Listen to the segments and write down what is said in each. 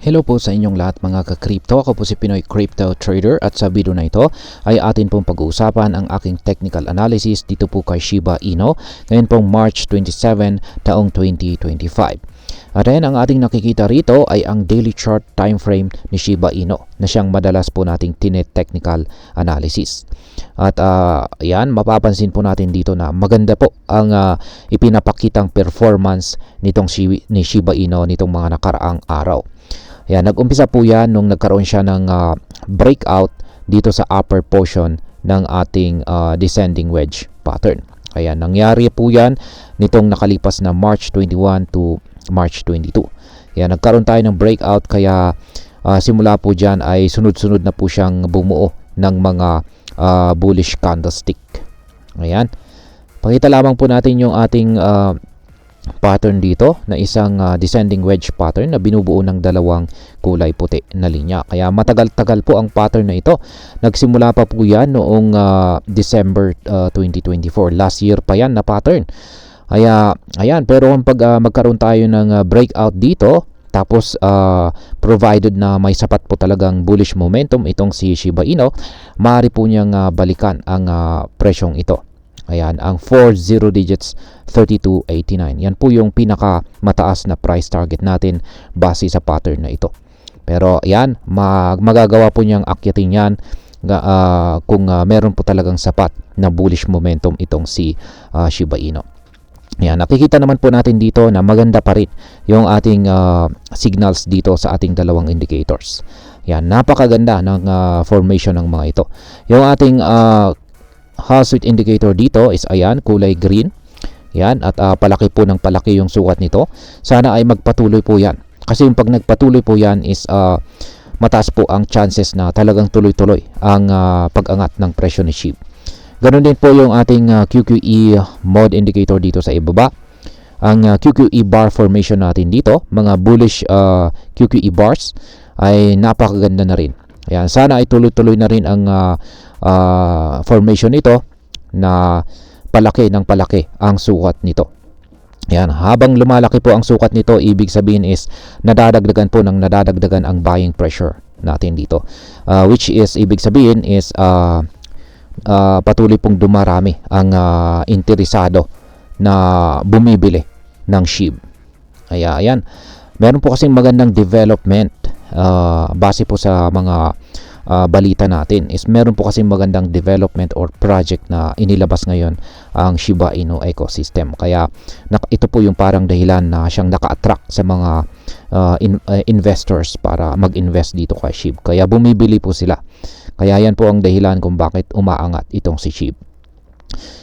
Hello po sa inyong lahat mga ka-crypto. Ako po si Pinoy Crypto Trader at sa video na ito ay atin pong pag-uusapan ang aking technical analysis dito po kay Shiba Inu ngayon pong March 27 taong 2025. At ayan, ang ating nakikita rito ay ang daily chart time frame ni Shiba Inu na siyang madalas po nating technical analysis. At ayan, mapapansin po natin dito na maganda po ang ipinapakitang performance ni Shiba Inu nitong mga nakaraang araw. Ayan, nag-umpisa po yan nung nagkaroon siya ng breakout dito sa upper portion ng ating descending wedge pattern. Ayan, nangyari po yan nitong nakalipas na March 21 to March 22. Ayan, nagkaroon tayo ng breakout kaya simula po dyan ay sunod-sunod na po siyang bumuo ng mga bullish candlestick. Ayan, pakita lamang po natin yung ating pattern dito na isang descending wedge pattern na binubuo ng dalawang kulay puti na linya. Kaya matagal-tagal po ang pattern na ito. Nagsimula pa po yan noong December 2024. Last year pa yan na pattern. Kaya ayan, pero pag magkaroon tayo ng breakout dito, tapos provided na may sapat po talagang bullish momentum itong si Shiba Inu, maaari po niyang balikan ang presyong ito. Ayan, ang 40 digits 32.89. Yan po yung pinaka mataas na price target natin base sa pattern na ito. Pero ayan, magagawa po niyang akyatin yan kung meron po talagang sapat na bullish momentum itong si Shiba Inu. Ayan, nakikita naman po natin dito na maganda pa rin yung ating signals dito sa ating dalawang indicators. Ayan, napakaganda ng formation ng mga ito. Yung ating Hall Street indicator dito is ayan, kulay green. Yan, at palaki po ng palaki yung sukat nito. Sana ay magpatuloy po yan. Kasi yung pag nagpatuloy po yan is mataas po ang chances na talagang tuloy-tuloy ang pag-angat ng presyo ni SHIB. Ganon din po yung ating QQE mode indicator dito sa ibaba. Ang QQE bar formation natin dito, mga bullish QQE bars ay napakaganda na rin. Ayan, sana ay tuloy-tuloy na rin ang formation nito na palaki ng palaki ang sukat nito. Ayan, habang lumalaki po ang sukat nito, ibig sabihin is nadadagdagan po ng nadadagdagan ang buying pressure natin dito. Which is, ibig sabihin is patuloy pong dumarami ang interesado na bumibili ng SHIB. Ayan, meron po kasing magandang development base po sa mga balita natin is meron po kasi magandang development or project na inilabas ngayon ang Shiba Inu ecosystem. Kaya ito po yung parang dahilan na siyang naka-attract sa mga investors para mag-invest dito kay SHIB. Kaya bumibili po sila. Kaya yan po ang dahilan kung bakit umaangat itong si SHIB.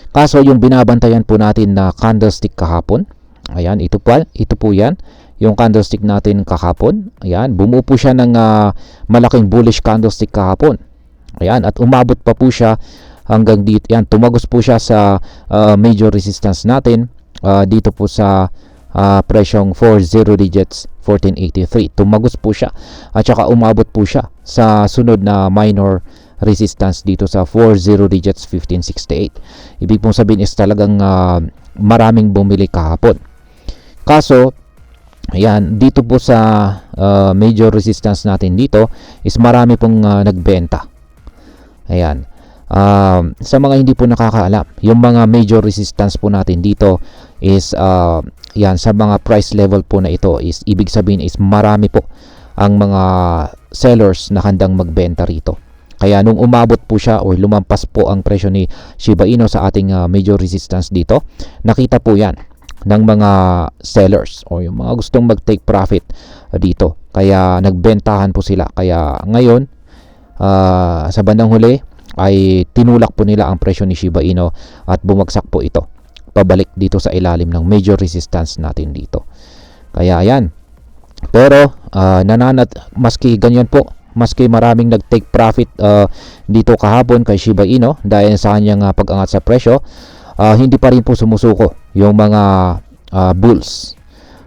Kaso yung binabantayan po natin na candlestick kahapon, ayan, ito po yan. Yung candlestick natin kahapon, ayan, bumuo po siya ng malaking bullish candlestick kahapon. Ayan, at umabot pa po siya hanggang dito. Ayan, tumagos po siya sa major resistance natin dito po sa presyong 40 digits 1483. Tumagos po siya at saka umabot po siya sa sunod na minor resistance dito sa 40 digits 1568. Ibig pong sabihin is talagang maraming bumili kahapon. Kaso ayan, dito po sa major resistance natin dito is marami pong nagbenta. Ayan. Sa mga hindi po nakakaalam, yung mga major resistance po natin dito is yan, sa mga price level po na ito is ibig sabihin is marami po ang mga sellers na handang magbenta rito. Kaya nung umabot po siya o lumampas po ang presyo ni Shiba Inu sa ating major resistance dito, nakita po yan ng mga sellers o yung mga gustong mag-take profit dito. Kaya nagbentahan po sila. Kaya ngayon, sa bandang huli, ay tinulak po nila ang presyo ni Shiba Inu at bumagsak po ito pabalik dito sa ilalim ng major resistance natin dito. Kaya ayan. Pero, maski ganyan po, maski maraming nag-take profit dito kahapon kay Shiba Inu dahil sa kanyang pag-angat sa presyo, hindi pa rin po sumusuko yung mga bulls.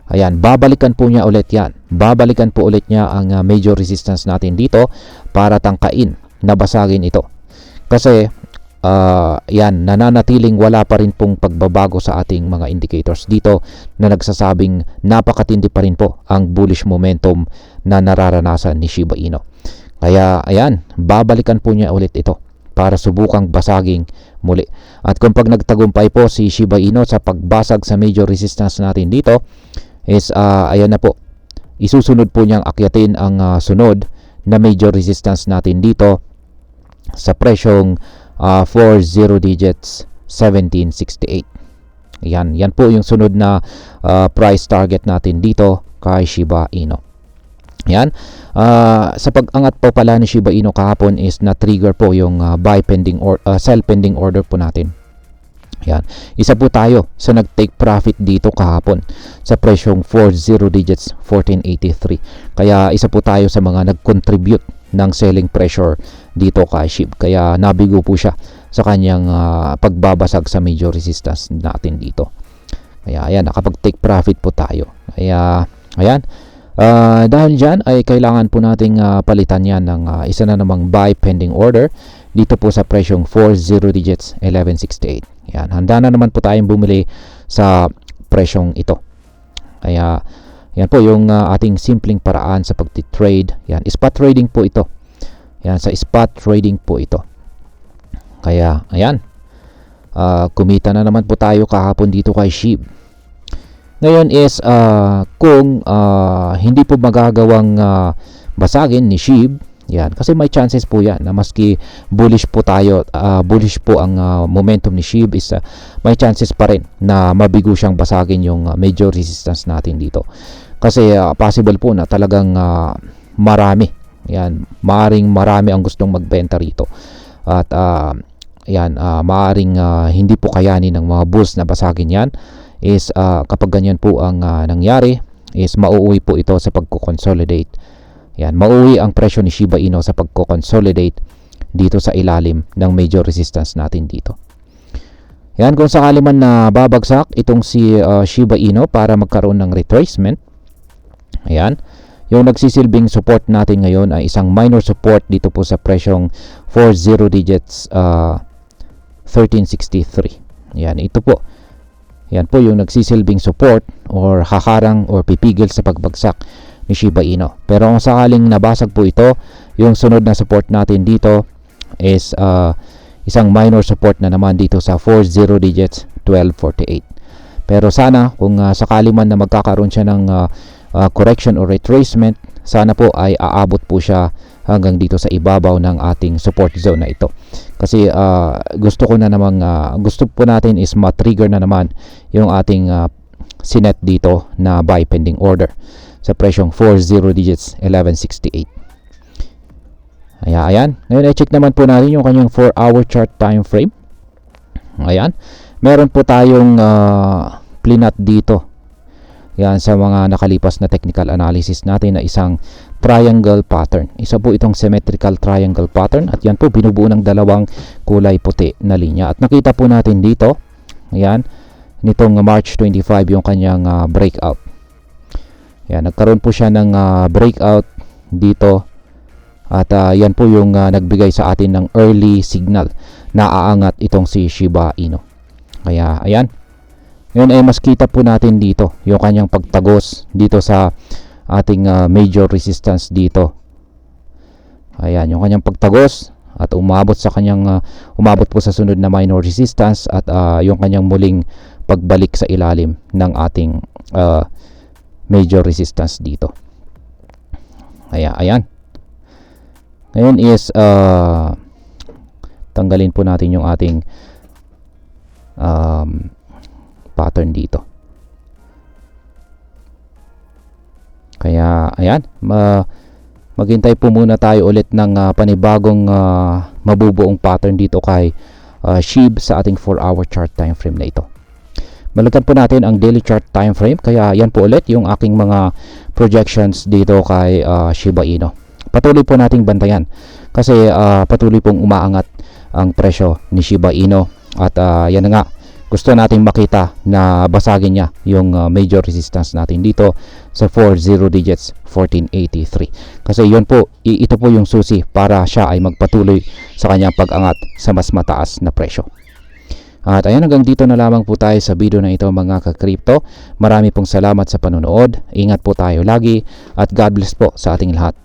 Ayan, babalikan po niya ulit yan. Babalikan po ulit niya ang major resistance natin dito para tangkain, nabasagin ito. Kasi yan, nananatiling wala pa rin pong pagbabago sa ating mga indicators dito na nagsasabing napakatindi pa rin po ang bullish momentum na nararanasan ni Shiba Inu. Kaya ayan, babalikan po niya ulit ito para subukang basaging muli. At kung pag nagtagumpay po si Shiba Inu sa pagbasag sa major resistance natin dito is ayan na po, isusunod po niyang akyatin ang sunod na major resistance natin dito sa presyong 40 digits 1768. Yan po yung sunod na price target natin dito kay Shiba Inu. Yan. Sa pag-angat po pala ni Shiba Inu kahapon is na-trigger po yung buy pending or sell pending order po natin. Yan. Isa po tayo sa nag-take profit dito kahapon sa presyong 40 digits 1483. Kaya isa po tayo sa mga nag-contribute ng selling pressure dito kay SHIB. Kaya nabigo po siya sa kanyang pagbabasag sa major resistance natin dito. Kaya ayan, nakapag-take profit po tayo. Kaya ayan. Dahil dyan ay kailangan po nating palitan yan ng isa na namang buy pending order dito po sa presyong 40 digits 1168. Yan, handa na naman po tayong bumili sa presyong ito. Kaya yan po yung ating simpleng paraan sa pagti-trade. Yan, spot trading po ito. Yan, sa spot trading po ito. Kaya ayan, kumita na naman po tayo kahapon dito kay SHIB. Ngayon is kung hindi po magagawang basagin ni SHIB, yan, kasi may chances po yan na maski bullish po tayo, bullish po ang momentum ni SHIB is may chances pa rin na mabigo siyang basagin yung major resistance natin dito. Kasi possible po na talagang marami, yan, maaring marami ang gustong magbenta rito. At yan, maaring hindi po kayanin ng mga bulls na basagin yan. Is kapag ganyan po ang nangyari is mauuwi po ito sa pagko-consolidate. Yan, mauuwi ang presyo ni Shiba Inu sa pagko-consolidate dito sa ilalim ng major resistance natin dito. Yan, kung sakali man na babagsak itong si Shiba Inu para magkaroon ng retracement. Ayan, yung nagsisilbing support natin ngayon ay isang minor support dito po sa presyong 40 digits 1363. Yan, ito po. Yan po yung nagsisilbing support or haharang or pipigil sa pagbagsak ni Shiba Inu. Pero kung sakaling nabasag po ito, yung sunod na support natin dito is isang minor support na naman dito sa 40 digits 1248. Pero sana kung sakali man na magkakaroon siya ng correction or retracement, sana po ay aabot po siya hanggang dito sa ibabaw ng ating support zone na ito. Kasi gusto po natin is ma-trigger na naman yung ating sinet dito na buy pending order sa presyong 40 digits 1168. Ayan. Ngayon i-check naman po natin yung kanyang 4-hour chart time frame. Ayan. Meron po tayong plinat dito. Yan sa mga nakalipas na technical analysis natin na isang triangle pattern. Isa po itong symmetrical triangle pattern at yan po binubuo ng dalawang kulay puti na linya. At nakita po natin dito, ayan, nitong March 25 yung kanyang breakout. Yan, nagkaroon po siya ng breakout dito at yan po yung nagbigay sa atin ng early signal na aangat itong si Shiba Inu. Kaya ayan, ngayon ay mas kita po natin dito yung kanyang pagtagos dito sa ating major resistance dito. Ayan, yung kanyang pagtagos at umabot po sa sunod na minor resistance at yung kanyang muling pagbalik sa ilalim ng ating major resistance dito. Ayan. Ngayon is tanggalin po natin yung ating pattern dito. Kaya ayan, maghintay po muna tayo ulit ng panibagong mabubuong pattern dito kay SHIB sa ating 4-hour chart time frame na ito. Balikan po natin ang daily chart time frame. Kaya yan po ulit yung aking mga projections dito kay Shiba Inu. Patuloy po nating bantayan kasi patuloy pong umaangat ang presyo ni Shiba Inu at yan na nga, gusto nating makita na basagin niya yung major resistance natin dito sa 40 digits 1483. Kasi yun po, ito po yung susi para siya ay magpatuloy sa kanyang pag-angat sa mas mataas na presyo. At ayan, hanggang dito na lamang po tayo sa video na ito mga ka-crypto. Marami pong salamat sa panonood. Ingat po tayo lagi at God bless po sa ating lahat.